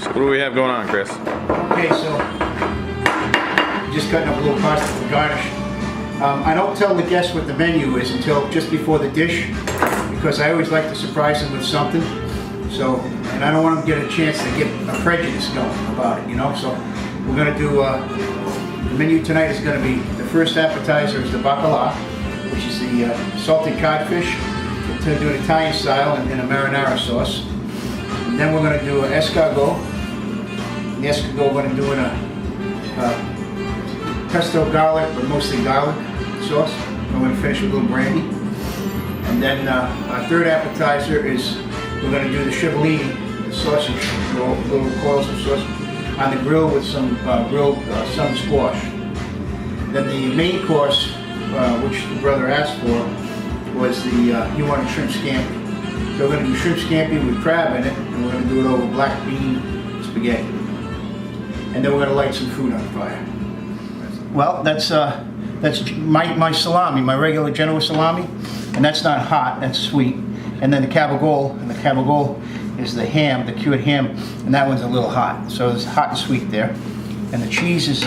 So what do we have going on, Chris? Okay, so just cutting up a little pasta for garnish. I don't tell the guests what the menu is until just before the dish, because I always like to surprise them with something. So, and I don't want them to get a chance to get a prejudice going about it, you know. So we're going to do, the menu tonight is going to be, the first appetizer is the Baccala, which is the salted codfish. We're going to do it Italian style in a marinara sauce. And then we're going to do an escargot. The escargot we're going to do in a pesto garlic, but mostly garlic sauce. I'm going to finish with a little brandy. And then our third appetizer is we're going to do the cipollini, the sausage, little coils of sausage on the grill with some grilled sun squash. Then the main course, which the brother asked for, was he wanted shrimp scampi. So we're going to do shrimp scampi with crab in it, and we're going to do it over black bean spaghetti. And then we're going to light some food on fire. Well, that's my salami, my regular Genoa salami, and that's not hot, that's sweet. And then the cabagol, and the cabagol is the ham, the cured ham, and that one's a little hot. So it's hot and sweet there. And the cheese is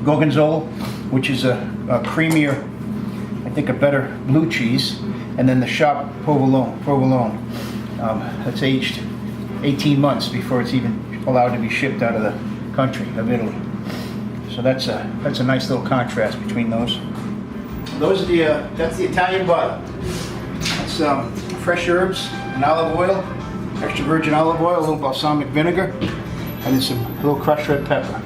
gorgonzola, which is a creamier, I think a better blue cheese. And then the sharp provolone. That's aged 18 months before it's even allowed to be shipped out of the country of Italy. So that's a nice little contrast between those. Those are that's the Italian butter. That's fresh herbs and olive oil, extra virgin olive oil, a little balsamic vinegar, and then a little crushed red pepper.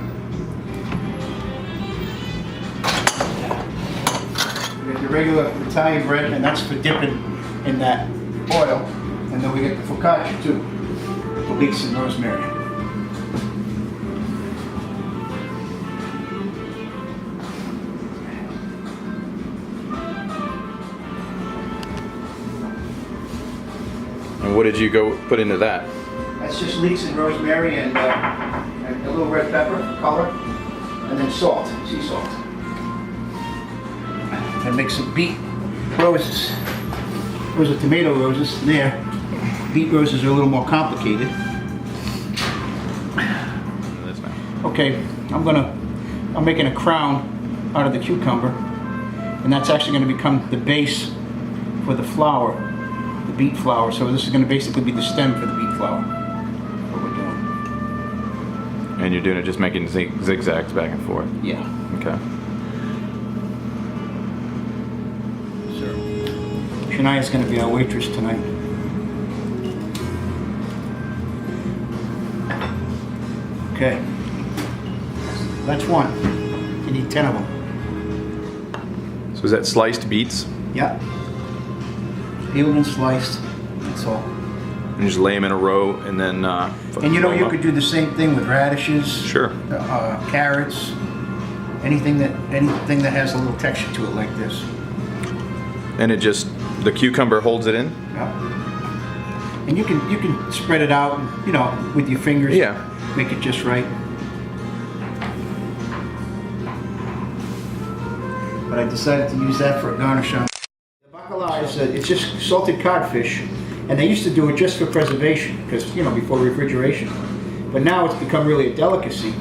We get the regular Italian bread, and that's for dipping in that oil. And then we get the focaccia too, the leeks and rosemary. And what did you go put into that? That's just leeks and rosemary and a little red pepper color, and then salt, sea salt. And make some beet roses. Those are tomato roses there. Beet roses are a little more complicated. That's nice. Okay, I'm making a crown out of the cucumber, and that's actually going to become the base for the flour, the beet flour. So this is going to basically be the stem for the beet flour. What we're doing. And you're doing it just making zigzags back and forth? Yeah. Okay. Shania's going to be our waitress tonight. Okay. That's one. You need 10 of them. So is that sliced beets? Yep. Peeled and sliced. That's all. And you just lay them in a row and then... and you know, you could do the same thing with radishes. Sure. Carrots. Anything that has a little texture to it like this. And it just... the cucumber holds it in? Yep. And you can spread it out, you know, with your fingers. Yeah. Make it just right. But I decided to use that for a garnish on. The Baccala is it's just salted codfish, and they used to do it just for preservation, because, you know, before refrigeration. But now it's become really a delicacy.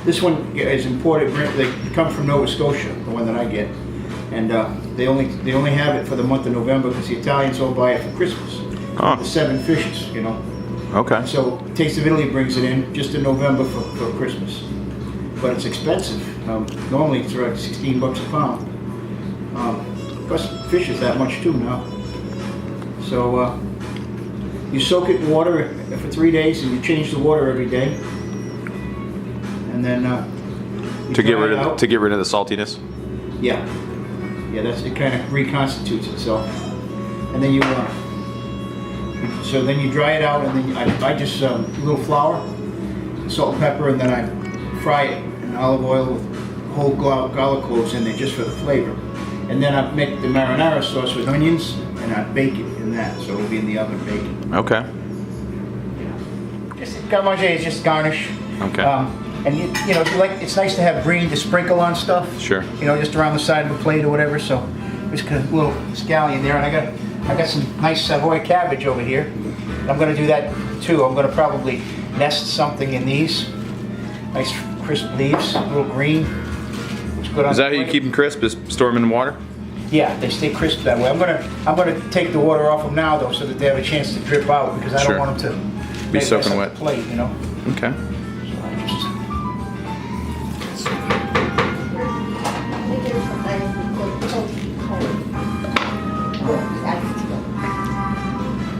This one is imported. They come from Nova Scotia, the one that I get, and they only have it for the month of November because the Italians all buy it for Christmas. Huh. The 7 fishes, you know. Okay. So Taste of Italy brings it in just in November for Christmas. But it's expensive. Normally it's around $16 a pound. Plus fish is that much too now. So you soak it in water for 3 days, and you change the water every day. And then to get rid of the saltiness. Yeah, it kind of reconstitutes itself. And then so then you dry it out, and then I just a little flour, salt and pepper, and then I fry it in olive oil with whole garlic cloves in there just for the flavor. And then I make the marinara sauce with onions, and I bake it in that, so it'll be in the oven baking. Okay. Yeah. Just garmage is just garnish. Okay. And you know, if you like, it's nice to have green to sprinkle on stuff. Sure. You know, just around the side of a plate or whatever. So just a little scallion there, and I got some nice Savoy cabbage over here. I'm going to do that too. I'm gonna probably nest something in these. Nice crisp leaves, a little green. Looks good on Is that how the you plate. keep them crisp? Is store them in water? Yeah, they stay crisp that way. I'm gonna take the water off them now though, so that they have a chance to drip out, because I Sure. don't want them to Be mess soaking up wet. the plate, you know. Okay. So I just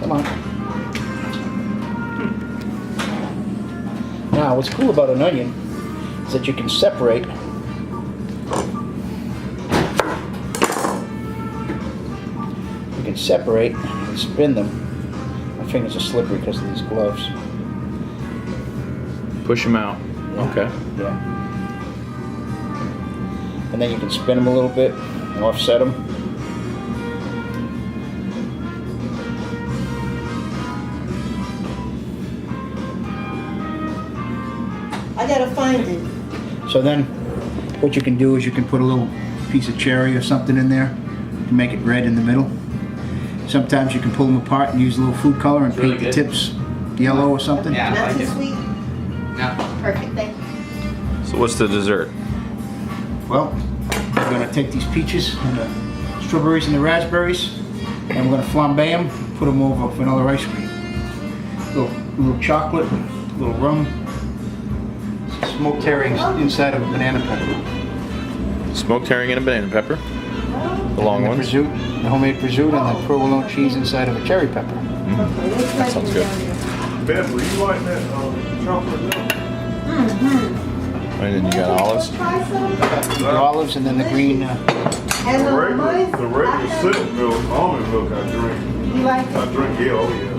come on. Now, what's cool about an onion is that you can separate. You can separate and spin them. My fingers are slippery because of these gloves. Push them out. Okay. Yeah. And then you can spin them a little bit and offset them. I gotta find it. So then what you can do is you can put a little piece of cherry or something in there to make it red in the middle. Sometimes you can pull them apart and use a little food color and It's really paint the good. tips yellow or something. Yeah. I Not like too it. sweet. No. Perfect, thank you. So what's the dessert? Well, we're gonna take these peaches and the strawberries and the raspberries, and we're gonna flambe them, put them over vanilla ice cream. Little chocolate, little rum, smoked herrings inside of a banana pepper. Smoked herring and a banana pepper. The long And ones. the prosciutto, the homemade prosciutto, and the provolone cheese inside of a cherry pepper. That sounds good. Beverly, you like that chocolate milk? And then you got olives. Try some. The olives and then the green. And The regular mine's- silk milk, almond milk I drink. You like I it? drink, yeah, oh yeah.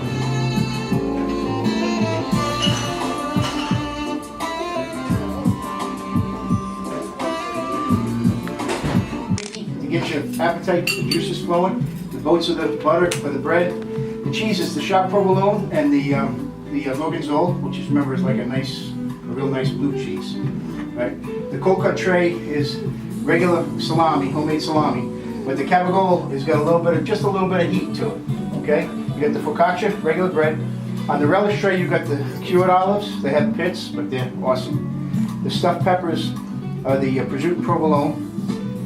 To get your appetite, the juices flowing, the boats of the butter for the bread. The cheese is the sharp provolone and the gorgonzola, which is, remember, is like a real nice blue cheese, right? The cold cut tray is regular salami, homemade salami, but the cavagol has got just a little bit of heat to it, okay? You got the focaccia, regular bread. On the relish tray, you got the cured olives. They have pits, but they're awesome. The stuffed peppers are the prosciutto and provolone.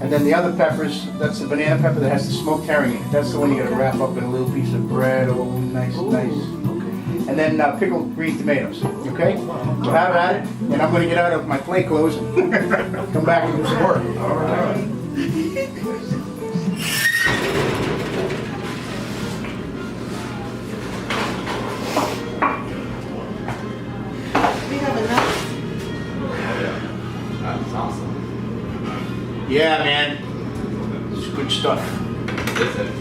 And then the other peppers, that's the banana pepper that has the smoked herring in it. That's the one you gotta wrap up in a little piece of bread. Oh, nice. And then pickled green tomatoes, okay? So have at it, and I'm gonna get out of my play clothes and come back and do some work. All right. We have enough. That's awesome. Yeah, man. This is good stuff. Is it?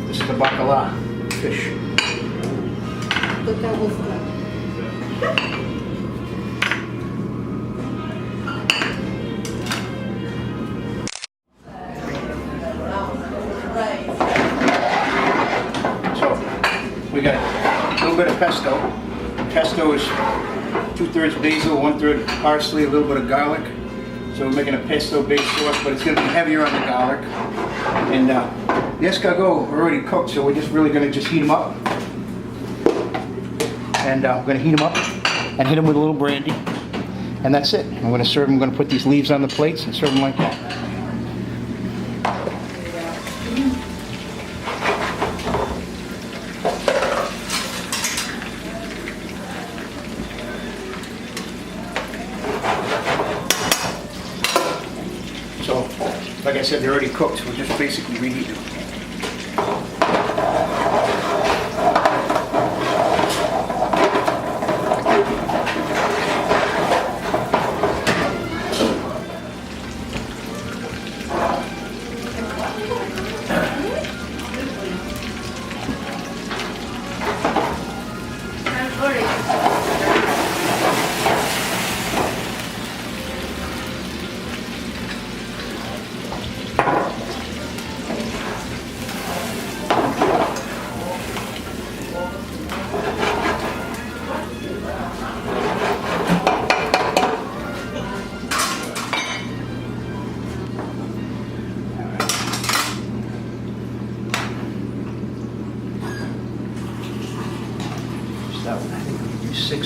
This is the Baccala fish. But that was good. So, we got a little bit of pesto. Pesto is 2/3 basil, 1/3 parsley, a little bit of garlic. So we're making a pesto-based sauce, but it's going to be heavier on the garlic. And the escargot are already cooked, so we're just really going to just heat them up. And we're going to heat them up and hit them with a little brandy. And that's it. I'm going to serve them. I'm going to put these leaves on the plates and serve them like that. So, like I said, they're already cooked, so we're just basically reheating them.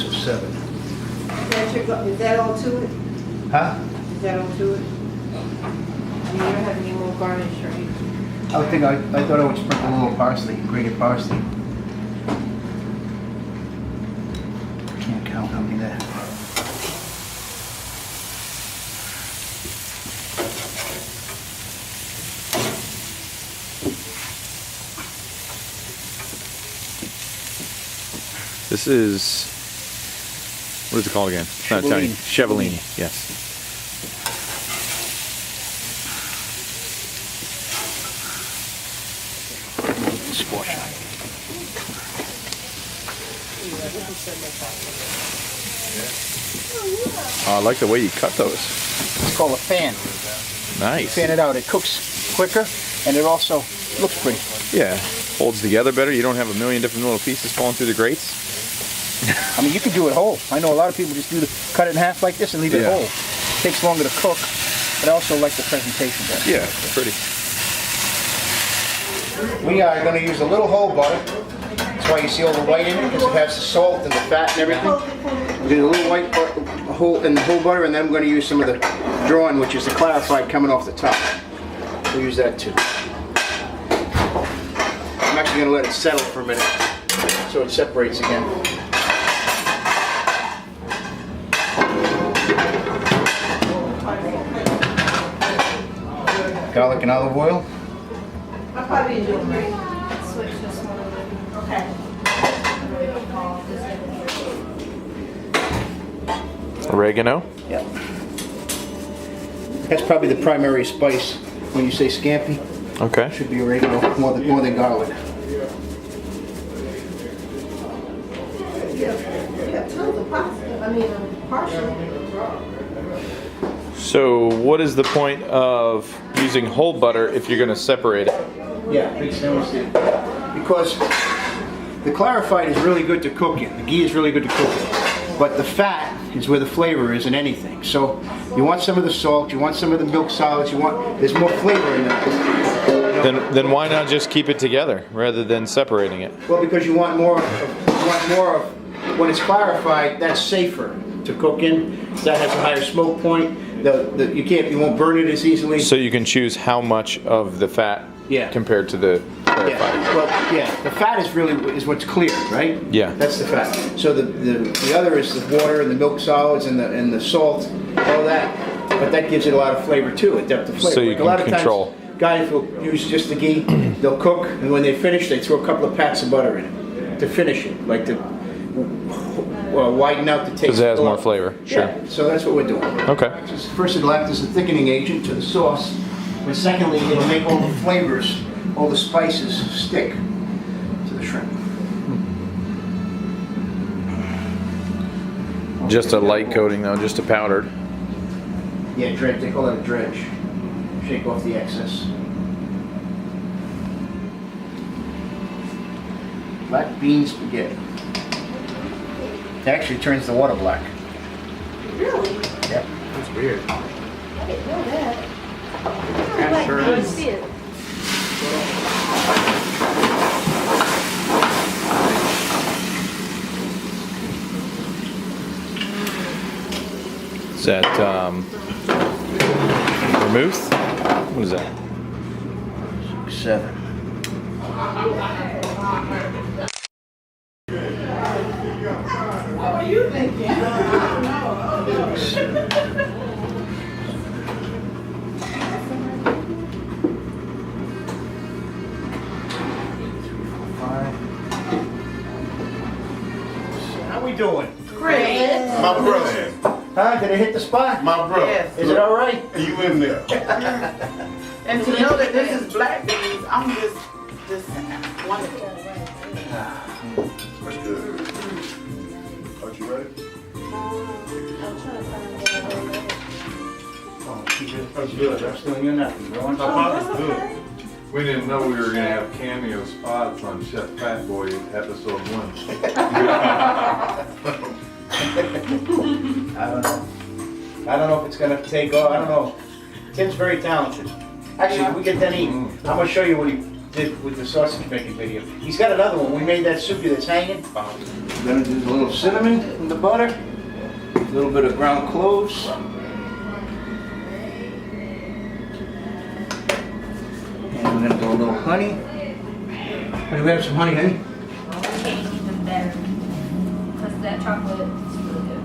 so 7. Is that all to it? Huh? Is that all to it? You don't have any more garnish, right? I thought I would sprinkle a little parsley, grated parsley. Can't count how many that. This is, what is it called again? It's not Italian. Chevelini, yes. Squash. I like the way you cut those. It's called a fan. Nice. Fan it out. It cooks quicker, and it also looks pretty. Yeah, holds together better. You don't have a million different little pieces falling through the grates. I mean, you can do it whole. I know a lot of people just cut it in half like this and leave it whole. It takes longer to cook, but I also like the presentation better. Yeah, it's pretty. We are going to use a little whole butter. That's why you see all the white in it, because it has the salt and the fat and everything. We're doing a little white butter, in the whole butter, and then I'm going to use some of the drawn, which is the clarified coming off the top. We'll use that too. I'm actually going to let it settle for a minute so it separates again. Garlic and olive oil. I probably do it right. Switch this one. Okay. Oregano. Yeah. That's probably the primary spice when you say scampi. Okay. Should be oregano more than garlic. Yeah, tons of pasta. I mean, partial. So what is the point of using whole butter if you're going to separate it? Yeah, big sandwich did. Because the clarified is really good to cook in. The ghee is really good to cook in. But the fat is where the flavor is in anything. So you want some of the salt, you want some of the milk solids, there's more flavor in that. Then why not just keep it together rather than separating it? Well, because you want more of when it's clarified, that's safer to cook in. That has a higher smoke point. You won't burn it as easily. So you can choose how much of the fat compared to the clarified. Yeah, well, the fat is what's clear, right? Yeah. That's the fat. So the other is the water and the milk solids and the salt, all that. But that gives it a lot of flavor too, a depth of flavor. So you can a lot control. of times, guys will use just the ghee. They'll cook, and when they finish, they throw a couple of pats of butter in it to finish it, like to widen out the taste. Because it has more flavor. Sure. Yeah. So that's what we're doing. Okay. So first, it'll act as a thickening agent to the sauce. And secondly, it'll make all the flavors, all the spices stick to the shrimp. Just a light coating though, just a powdered. Yeah, dredge. They call it a dredge. Shake off the excess. Black bean spaghetti. It actually turns the water black. Really? Yeah. That's weird. I didn't know that. Yeah, I sure didn't is. see it. Is that vermouth? What is that? 7. What were you thinking? How we doing? Great. My brother. Huh? Did it hit the spot? My brother. Yes. Is it all right? You in there? And to know that this is black beans, I'm just wonderful. That's good. Are you ready? That's good. I'm still in your nothing. My father's good. We didn't know we were gonna have cameo spots on Chef Fat Boy episode 1. I don't know. I don't know if it's gonna take off. I don't know. Tim's very talented. Actually, we get done eating. I'm gonna show you what he did with the sausage making video. He's got another one. We made that soupy that's hanging. We're gonna do a little cinnamon in the butter, a little bit of ground cloves. And we're gonna do a little honey. Do we have some honey, honey? Okay, even better. Because that chocolate is really good.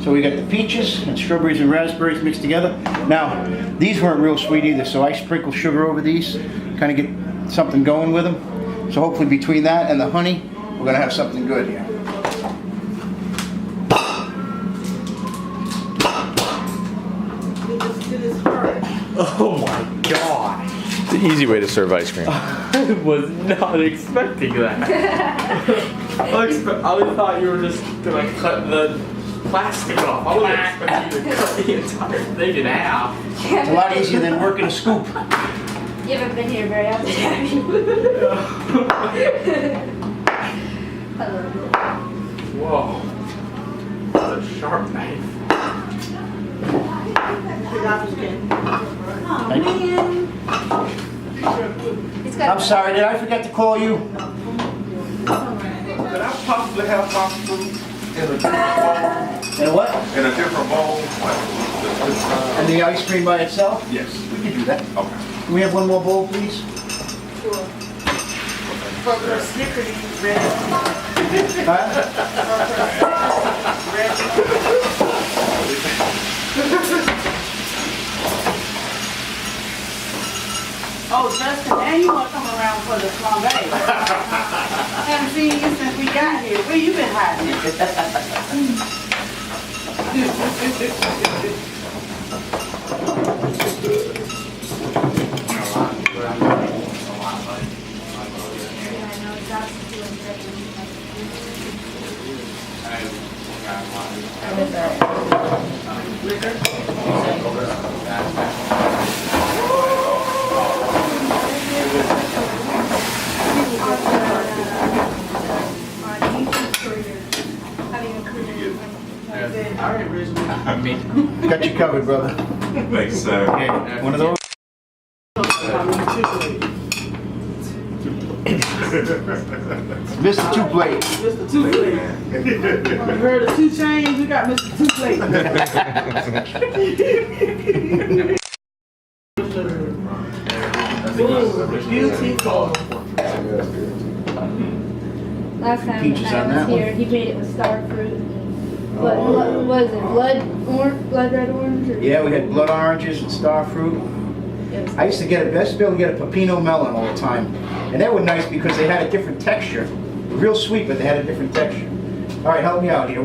So we got the peaches and strawberries and raspberries mixed together. Now, these weren't real sweet either, so I sprinkle sugar over these, kind of get something going with them. So hopefully between that and the honey, we're gonna have something good here. Oh my god. It's an easy way to serve ice cream. I was not expecting that. I thought you were just gonna cut the plastic off. I wasn't expecting you to cut the entire thing in half. It's a lot easier than working a scoop. You haven't been here very often, have you? Hello. Whoa. That's a sharp knife. It's got I'm sorry, did I forget to call you? Could I possibly have my fruit in a different bowl? And what? In a different bowl? And the ice cream by itself? Yes. We can do that. Okay. Can we have one more bowl, please? For the snickerty, red. Huh? Oh, Justin, and you want to come around for the flambe. Haven't seen you since we got here. Where you been hiding? Got you covered, brother. Thanks, sir. Okay, one of those. Mr. Two Plate. Mr. Two Plate. You heard of 2 Chainz? We got Mr. Two Plate. Beautiful. Last time Peaches on I that was one. here, he made it with star fruit. What was it? Blood red orange? Or? Yeah, we had blood oranges and star fruit. It was I used to get a best bill to get a pepino melon all the time. And they were nice because they had a different texture. Real sweet, but they had a different texture. All right, help me out here. I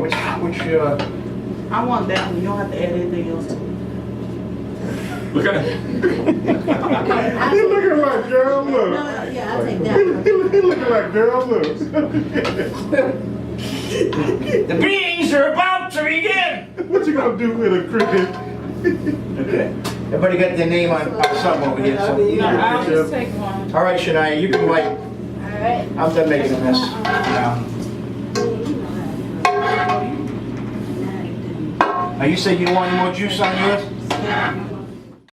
want that one. You don't have to add anything else to it. Look at it. He looking like girl look. yeah, I'll take that. He looking like girl looks. The beans are about to begin! What you gonna do with a cricket? Okay. Everybody got their name on something over here. So. I'll just take one. All right, Shania, you can like. Alright. I'm done making a mess. Now. Now you said you want any more juice on yours?